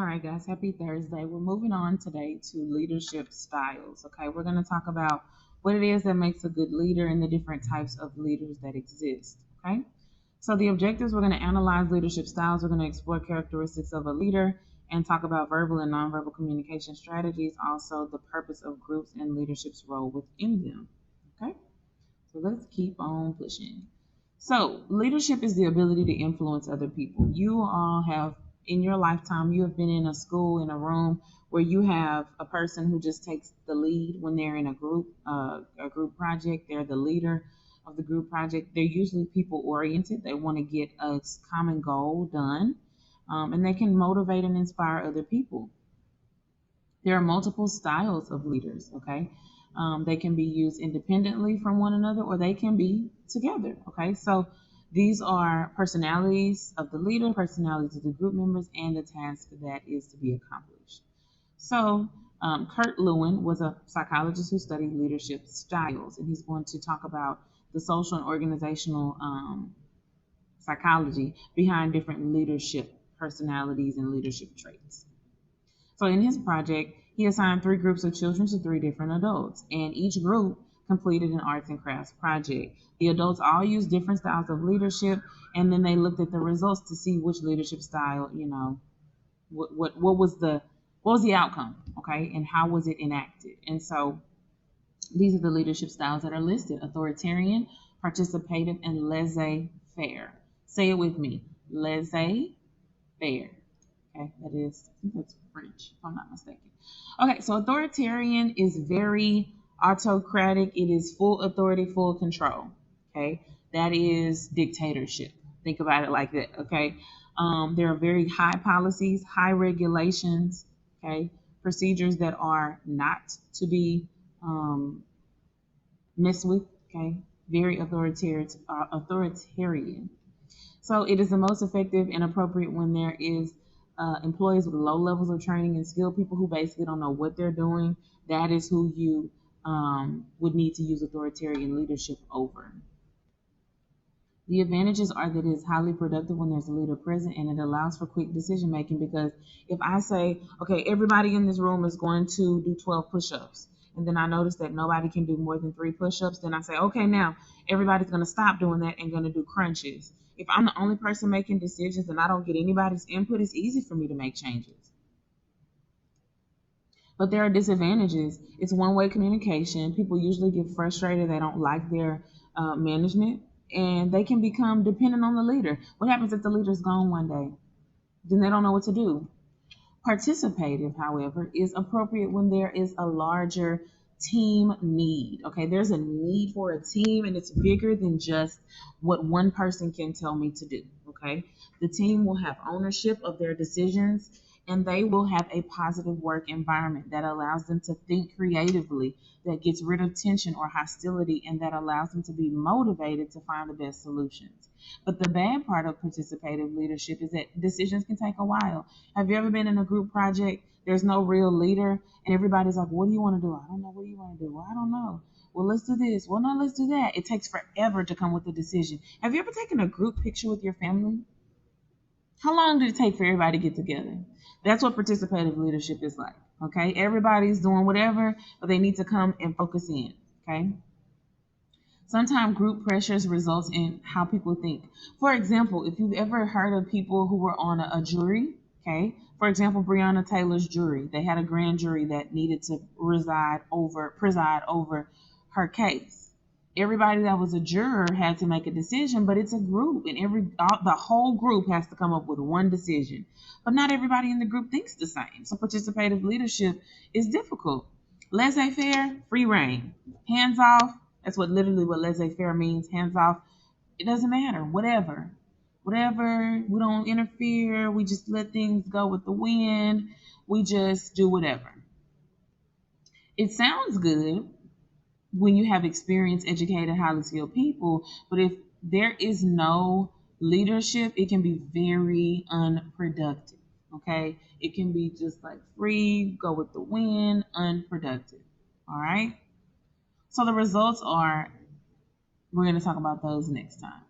right, guys, happy Thursday. We're moving on today to leadership styles. Okay, we're going to talk about what it is that makes a good leader and the different types of leaders that exist. Okay, so the objectives, we're going to analyze leadership styles, we're going to explore characteristics of a leader and talk about verbal and nonverbal communication strategies, also the purpose of groups and leadership's role within them. Okay, so let's keep on pushing. So, leadership is the ability to influence other people. You all have, in your lifetime, you have been in a school, in a room where you have a person who just takes the lead when they're in a group project. They're the leader of the group project. They're usually people oriented. They want to get a common goal done, and they can motivate and inspire other people. There are multiple styles of leaders, okay? They can be used independently from one another or they can be together, okay? So these are personalities of the leader, personalities of the group members, and the task that is to be accomplished. So Kurt Lewin was a psychologist who studied leadership styles, and he's going to talk about the social and organizational psychology behind different leadership personalities and leadership traits. So in his project, he assigned 3 groups of children to 3 different adults, and each group completed an arts and crafts project. The adults all used different styles of leadership, and then they looked at the results to see which leadership style, what was the outcome, okay, and how was it enacted. And so these are the leadership styles that are listed: authoritarian, participative, and laissez-faire. Say it with me: laissez-faire. Okay, that is, I think that's French, if I'm not mistaken. Okay, so authoritarian is very autocratic. It is full authority, full control. Okay, that is dictatorship. Think about it like that. Okay, there are very high policies, high regulations. Okay, procedures that are not to be messed with. Okay, very authoritarian. So it is the most effective and appropriate when there is employees with low levels of training and skill, people who basically don't know what they're doing. That is who you would need to use authoritarian leadership over. The advantages are that it is highly productive when there's a leader present, and it allows for quick decision making, because if I say, okay, everybody in this room is going to do 12 push-ups, and then I notice that nobody can do more than 3 push-ups, then I say, okay, now everybody's going to stop doing that and going to do crunches. If I'm the only person making decisions and I don't get anybody's input, it's easy for me to make changes. But there are disadvantages. It's one-way communication. People usually get frustrated. They don't like their management, and they can become dependent on the leader. What happens if the leader's gone one day? Then they don't know what to do. Participative, however, is appropriate when there is a larger team need. Okay, there's a need for a team, and it's bigger than just what one person can tell me to do. Okay, the team will have ownership of their decisions, and they will have a positive work environment that allows them to think creatively, that gets rid of tension or hostility, and that allows them to be motivated to find the best solutions. But the bad part of participative leadership is that decisions can take a while. Have you ever been in a group project? There's no real leader, and everybody's like, what do you want to do? I don't know. What do you want to do? Well, I don't know. Well, let's do this. Well, no, let's do that. It takes forever to come with a decision. Have you ever taken a group picture with your family? How long did it take for everybody to get together? That's what participative leadership is like. Okay, everybody's doing whatever, but they need to come and focus in. Okay. Sometimes group pressures results in how people think. For example, if you've ever heard of people who were on a jury, okay, for example, Breonna Taylor's jury, they had a grand jury that needed to preside over her case. Everybody that was a juror had to make a decision, but it's a group, and the whole group has to come up with one decision. But not everybody in the group thinks the same. So participative leadership is difficult. Laissez-faire, free reign. Hands off. That's literally what laissez-faire means. Hands off. It doesn't matter. Whatever. Whatever. We don't interfere. We just let things go with the wind. We just do whatever. It sounds good when you have experienced, educated, highly skilled people, but if there is no leadership, it can be very unproductive. Okay, it can be just like free, go with the wind, unproductive. All right, so the results are, we're going to talk about those next time.